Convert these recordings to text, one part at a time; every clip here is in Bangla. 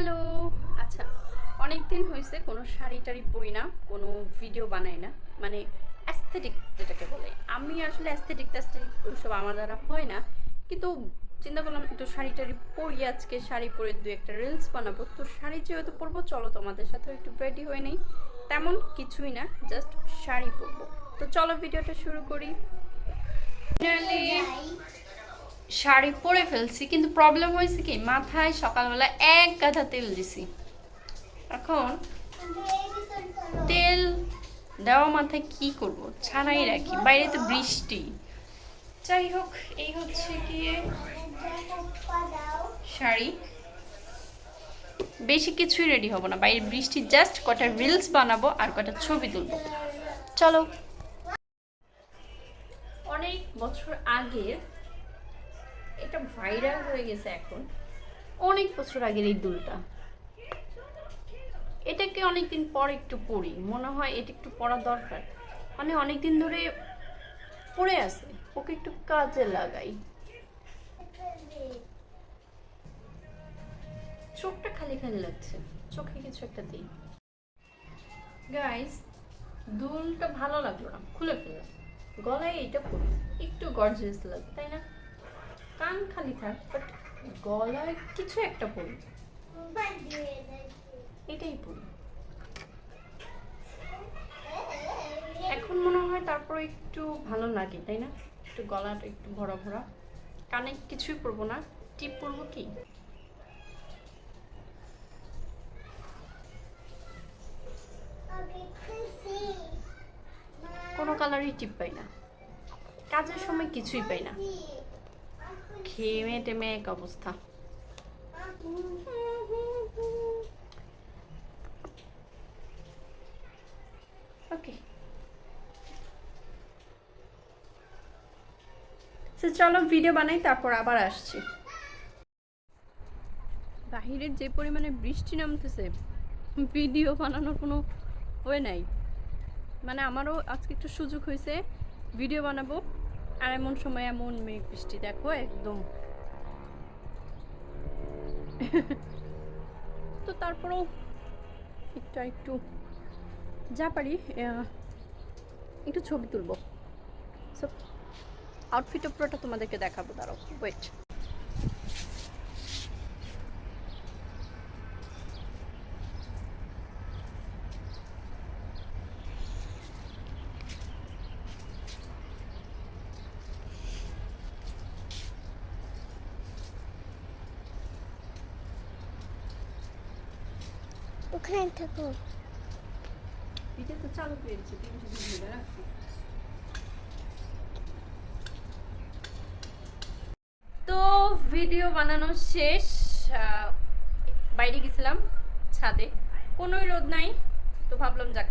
হ্যালো। আচ্ছা, অনেক দিন হয়েছে কোনো শাড়ি টাড়ি পরি না, কোনো ভিডিও বানাই না, মানে অ্যাস্থেটিক যেটাকে বলে। আমি আসলে অ্যাস্থেটিক ওইসব আমার দ্বারা হয় না, কিন্তু চিন্তা করলাম একটু শাড়ি টাড়ি পরি, আজকে শাড়ি পরে দু একটা রিলস বানাবো। তো শাড়ি যেহেতু পরবো, চলো তোমাদের সাথে একটু রেডি হয়ে নেই। তেমন কিছুই না, জাস্ট শাড়ি পরবো। তো চলো ভিডিওটা শুরু করি। শাড়ি পরে ফেলছি, কিন্তু প্রবলেম হয়েছে কি, মাথায় সকালবেলা এক গাদা তেল দিছি। এখন তেল দেওয়া মাথায় কি করব, ছাড়াই রাখি, বাইরে তো বৃষ্টি। যাই হোক, এই হচ্ছে গিয়ে শাড়ি। বেশি কিছুই রেডি হব না, বাইরে বৃষ্টি, জাস্ট কটা রিলস বানাবো আর কটা ছবি তুলবো। চলো। অনেক বছর আগের, এটা ভাইরাল হয়ে গেছে এখন, অনেক বছর আগের এই দুলটা। এটাকে অনেকদিন পর একটু পরি, মনে হয় এটা একটু পরা দরকার, মানে অনেকদিন ধরে পড়ে আছে, ওকে একটু কাজে লাগাই। চোখটা খালি খালি লাগছে, চোখে কিছু একটা দিই। গাইস, দুলটা ভালো লাগলো না, খুলে ফেললাম। গলায় এইটা পরি, একটু গর্জিয়াস লাগবে তাই না? কান খালি থাক, বাট গলায় কিছু একটা পরি, এটাই পরি। এখন মনে হয় তারপর একটু ভালো লাগে তাই না? একটু গলাটা একটু ভরা ভরা। কানে কিছুই পরবো না, টিপ পরবো কি, কোনো কালারই টিপ পাই না, কাজের সময় কিছুই পাই না, ঘেমে টেমে এক অবস্থা। ওকে, চলো ভিডিও বানাই, তারপর আবার আসছি। বাহিরের যে পরিমাণে বৃষ্টি নামতেছে, ভিডিও বানানোর কোনো ওয়ে নাই। মানে আমারও আজকে একটু সুযোগ হয়েছে, ভিডিও বানাবো, আর এমন সময় এমন মেঘ বৃষ্টি, দেখো একদম। তো তারপরেও একটু একটু যা পারি একটু ছবি তুলবো। সো আউটফিট পুরোটা তোমাদেরকে দেখাবো, দাঁড়াও, ওয়েট। ওখানে থাকো, ভিডিও তো চালু পেয়েছি, তো ভিডিও বানানো শেষ। বাইরে গেছিলাম ছাদে, কোনোই রোদ নাই, তো ভাবলাম যাক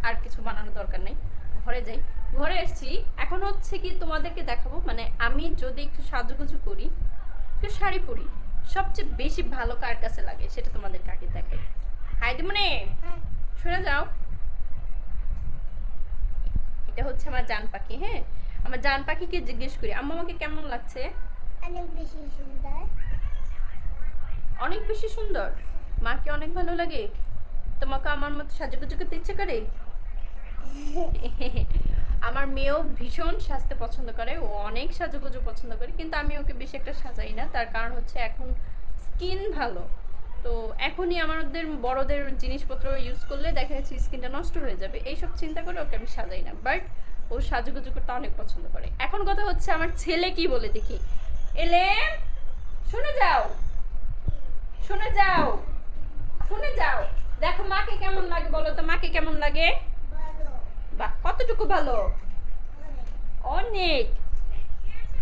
আর কিছু বানানোর দরকার নেই, ঘরে যাই। ঘরে এসেছি, এখন হচ্ছে কি তোমাদেরকে দেখাবো, মানে আমি যদি একটু সাজুগুজু করি, একটু শাড়ি পরি, সবচেয়ে বেশি ভালো কার কাছে লাগে সেটা তোমাদেরকে আগে দেখাই। হাইদি মনে শুনে যাও, এটা হচ্ছে আমার জান পাখি। হ্যাঁ, আমার জান পাখিকে জিজ্ঞেস করি, আম্মা আমাকে কেমন লাগছে? অনেক বেশি সুন্দর। অনেক বেশি সুন্দর। মাকে অনেক ভালো লাগে? তোমাকে আমার মতো সাজুগুজু করতে ইচ্ছে করে? আমার মেয়েও ভীষণ সাজতে পছন্দ করে, ও অনেক সাজুগুজু পছন্দ করে, কিন্তু আমি ওকে বেশি একটা সাজাই না। তার কারণ হচ্ছে এখন স্কিন ভালো, তো এখনই আমাদের বড়দের জিনিসপত্র ইউজ করলে দেখা যাচ্ছে স্কিনটা নষ্ট হয়ে যাবে, এইসব চিন্তা করে ওকে আমি সাজাই না। বাট ও সাজুগুজু করতে অনেক পছন্দ করে। এখন কথা হচ্ছে আমার ছেলে কি বলে দেখি। এলে শুনে যাও, শুনে যাও, শুনে যাও, দেখো মাকে কেমন লাগে, বলো তো মাকে কেমন লাগে? বাহ, কতটুকু ভালো? অনেক।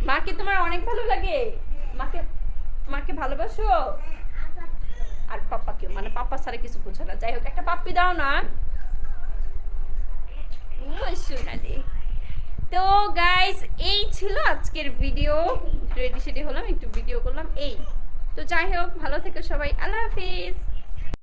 মাকে তোমার অনেক ভালো লাগে? মাকে, মাকে ভালোবাসো? আর পাপ্পাকেও, মানে পাপ্পা ছাড়া কিছু বুঝো না। যাই হোক, একটা পাপ্পি দাও না। সোনালি। তো গাইস, এই ছিল আজকের ভিডিও। রেডি সেডি হলাম, একটু ভিডিও করলাম, এই তো। যাই হোক, ভালো থেকো সবাই, আল্লাহ হাফিজ।